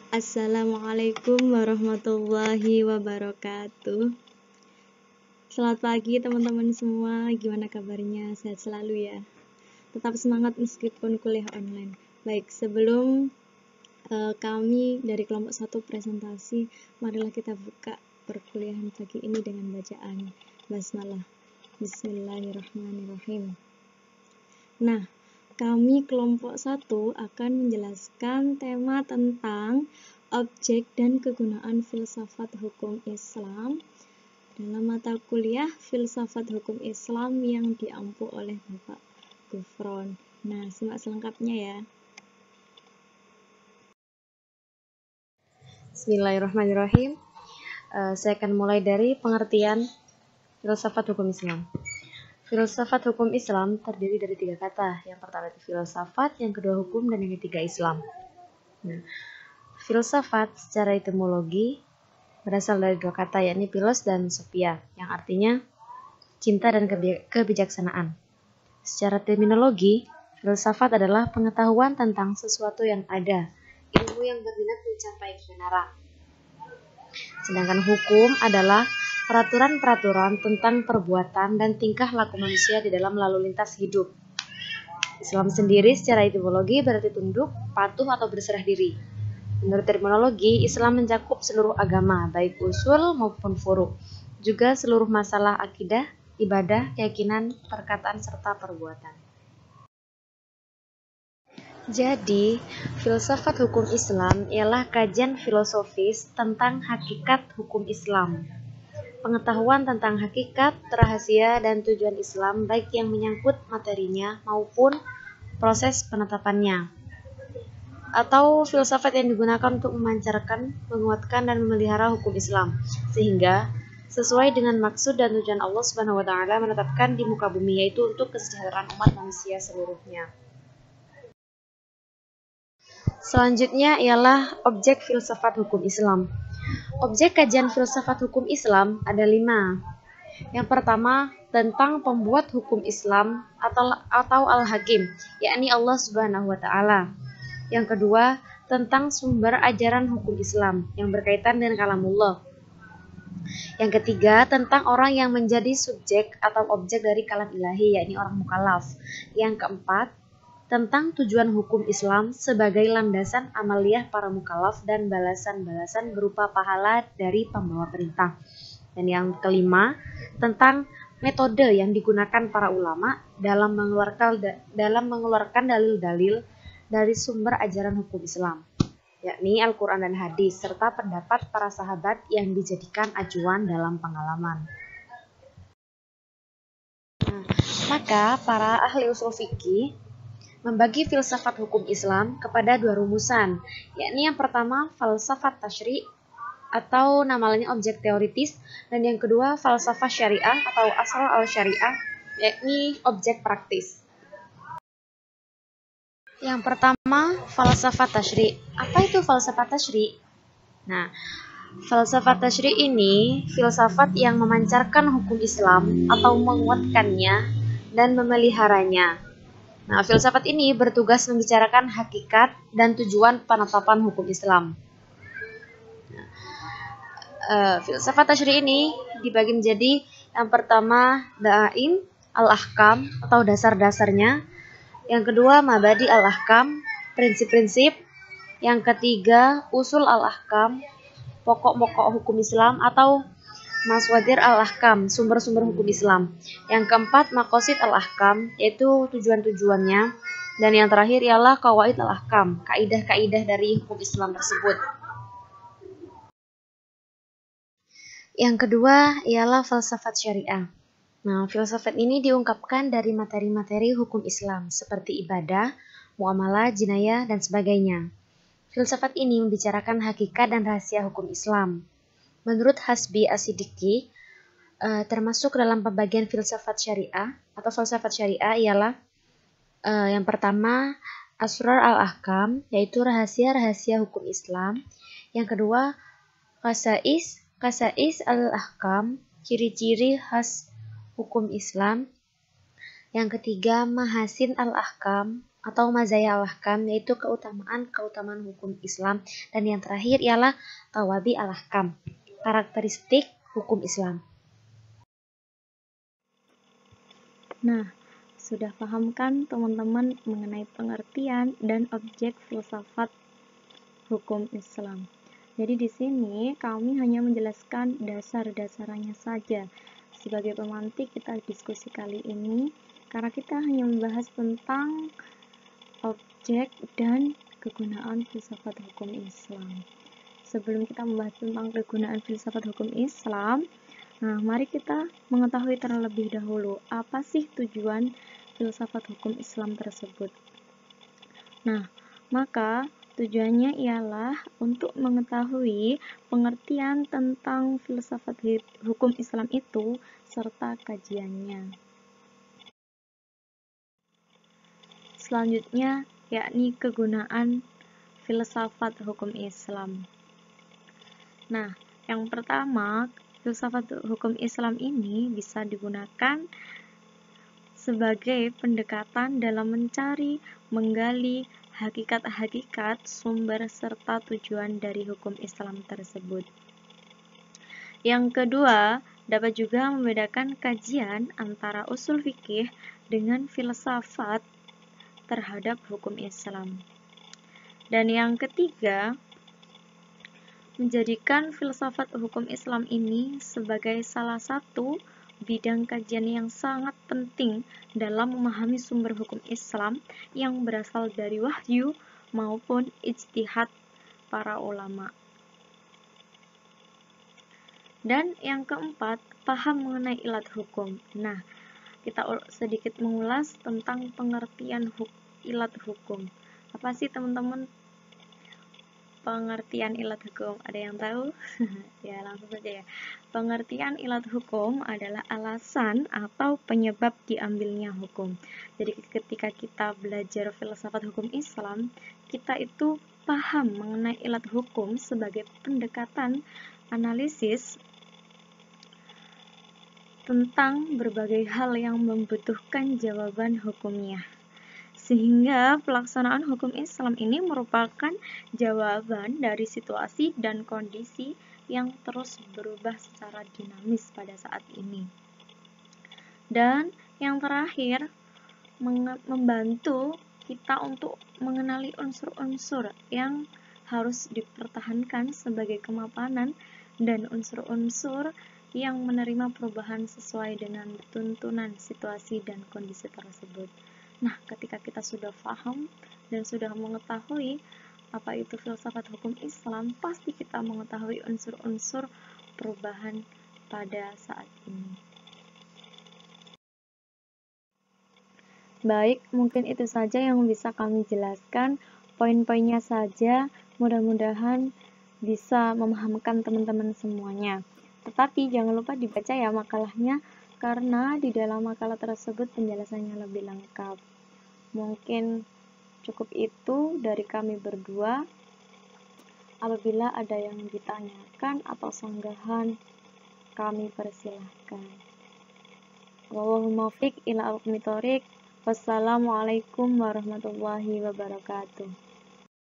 Assalamualaikum warahmatullahi wabarakatuh. Selamat pagi teman-teman semua, gimana kabarnya? Sehat selalu ya. Tetap semangat meskipun kuliah online. Baik, sebelum kami dari kelompok 1 presentasi, marilah kita buka perkuliahan pagi ini dengan bacaan basmalah. Bismillahirrahmanirrahim. Nah, kami kelompok 1 akan menjelaskan tema tentang objek dan kegunaan filsafat hukum Islam dalam mata kuliah filsafat hukum Islam yang diampu oleh Bapak Gufron. Nah, simak selengkapnya ya. Bismillahirrahmanirrahim. Saya akan mulai dari pengertian filsafat hukum Islam. Filsafat hukum Islam terdiri dari 3 kata. Yang pertama itu filsafat, yang kedua hukum, dan yang ketiga Islam. Nah, filsafat secara etimologi berasal dari 2 kata, yakni philos dan sophia, yang artinya cinta dan kebijaksanaan. Secara terminologi, filsafat adalah pengetahuan tentang sesuatu yang ada, ilmu yang berminat mencapai kebenaran. Sedangkan hukum adalah peraturan-peraturan tentang perbuatan dan tingkah laku manusia di dalam lalu lintas hidup. Islam sendiri secara etimologi berarti tunduk, patuh, atau berserah diri. Menurut terminologi, Islam mencakup seluruh agama, baik usul maupun furu', juga seluruh masalah akidah, ibadah, keyakinan, perkataan, serta perbuatan. Jadi, filsafat hukum Islam ialah kajian filosofis tentang hakikat hukum Islam. Pengetahuan tentang hakikat, rahasia, dan tujuan Islam baik yang menyangkut materinya maupun proses penetapannya. Atau filsafat yang digunakan untuk memancarkan, menguatkan, dan memelihara hukum Islam, sehingga sesuai dengan maksud dan tujuan Allah Subhanahu wa Ta'ala menetapkan di muka bumi, yaitu untuk kesejahteraan umat manusia seluruhnya. Selanjutnya ialah objek filsafat hukum Islam. Objek kajian filsafat hukum Islam ada 5. Yang pertama, tentang pembuat hukum Islam atau Al-Hakim, yakni Allah Subhanahu wa Ta'ala. Yang kedua, tentang sumber ajaran hukum Islam yang berkaitan dengan kalamullah. Yang ketiga, tentang orang yang menjadi subjek atau objek dari kalam ilahi, yakni orang mukallaf. Yang keempat, tentang tujuan hukum Islam sebagai landasan amaliyah para mukallaf dan balasan-balasan berupa pahala dari pembawa perintah. Dan yang kelima, tentang metode yang digunakan para ulama dalam mengeluarkan dalil-dalil dari sumber ajaran hukum Islam, yakni Al-Quran dan Hadis, serta pendapat para sahabat yang dijadikan acuan dalam pengalaman. Maka para ahli usul fikih membagi filsafat hukum Islam kepada 2 rumusan, yakni yang pertama falsafat tasyri' atau nama lainnya objek teoritis, dan yang kedua falsafah syariah atau asal al-syariah, yakni objek praktis. Yang pertama falsafat tasyri'. Apa itu falsafat tasyri'? Nah, falsafat tasyri' ini filsafat yang memancarkan hukum Islam atau menguatkannya dan memeliharanya. Nah, filsafat ini bertugas membicarakan hakikat dan tujuan penetapan hukum Islam. Filsafat tasyri' ini dibagi menjadi yang pertama da'aim al-ahkam atau dasar-dasarnya, yang kedua mabadi al-ahkam, prinsip-prinsip, yang ketiga usul al-ahkam, pokok-pokok hukum Islam atau maswadir al-ahkam, sumber-sumber hukum Islam. Yang keempat maqasid al-ahkam, yaitu tujuan-tujuannya, dan yang terakhir ialah qawaid al-ahkam, kaidah-kaidah dari hukum Islam tersebut. Yang kedua ialah falsafat syariah. Nah, filsafat ini diungkapkan dari materi-materi hukum Islam seperti ibadah, muamalah, jinayah, dan sebagainya. Filsafat ini membicarakan hakikat dan rahasia hukum Islam. Menurut Hasbi As-Siddiqi, termasuk dalam pembagian filsafat syariah atau falsafat syariah ialah yang pertama asrar al-ahkam, yaitu rahasia-rahasia hukum Islam. Yang kedua Kasais al-ahkam, ciri-ciri khas hukum Islam. Yang ketiga, mahasin al-ahkam, atau mazaya al-ahkam, yaitu keutamaan hukum Islam. Dan yang terakhir ialah tawadhi al-ahkam, karakteristik hukum Islam. Nah, sudah paham kan teman-teman mengenai pengertian dan objek filsafat hukum Islam? Jadi di sini kami hanya menjelaskan dasar-dasarnya saja. Sebagai pemantik kita diskusi kali ini, karena kita hanya membahas tentang objek dan kegunaan filsafat hukum Islam. Sebelum kita membahas tentang kegunaan filsafat hukum Islam, nah mari kita mengetahui terlebih dahulu apa sih tujuan filsafat hukum Islam tersebut. Nah, maka tujuannya ialah untuk mengetahui pengertian tentang filsafat hukum Islam itu serta kajiannya. Selanjutnya, yakni kegunaan filsafat hukum Islam. Nah, yang pertama, filsafat hukum Islam ini bisa digunakan sebagai pendekatan dalam mencari, menggali hakikat-hakikat, sumber, serta tujuan dari hukum Islam tersebut. Yang kedua, dapat juga membedakan kajian antara usul fikih dengan filsafat terhadap hukum Islam. Dan yang ketiga, menjadikan filsafat hukum Islam ini sebagai salah satu bidang kajian yang sangat penting dalam memahami sumber hukum Islam yang berasal dari wahyu maupun ijtihad para ulama. Dan yang keempat, paham mengenai ilat hukum. Nah, kita sedikit mengulas tentang pengertian ilat hukum. Apa sih teman-teman pengertian ilat hukum? Ada yang tahu? Ya, langsung saja ya. Pengertian ilat hukum adalah alasan atau penyebab diambilnya hukum. Jadi ketika kita belajar filsafat hukum Islam, kita itu paham mengenai ilat hukum sebagai pendekatan analisis tentang berbagai hal yang membutuhkan jawaban hukumnya. Sehingga pelaksanaan hukum Islam ini merupakan jawaban dari situasi dan kondisi yang terus berubah secara dinamis pada saat ini. Dan yang terakhir, membantu kita untuk mengenali unsur-unsur yang harus dipertahankan sebagai kemapanan dan unsur-unsur yang menerima perubahan sesuai dengan tuntunan situasi dan kondisi tersebut. Nah, ketika kita sudah paham dan sudah mengetahui apa itu filsafat hukum Islam, pasti kita mengetahui unsur-unsur perubahan pada saat ini. Baik, mungkin itu saja yang bisa kami jelaskan. Poin-poinnya saja, mudah-mudahan bisa memahamkan teman-teman semuanya. Tetapi jangan lupa dibaca ya makalahnya, karena di dalam makalah tersebut penjelasannya lebih lengkap. Mungkin cukup itu dari kami berdua. Apabila ada yang ditanyakan atau sanggahan, kami persilahkan. Wallahul muwaffiq ila aqwamit thoriq. Wassalamualaikum warahmatullahi wabarakatuh.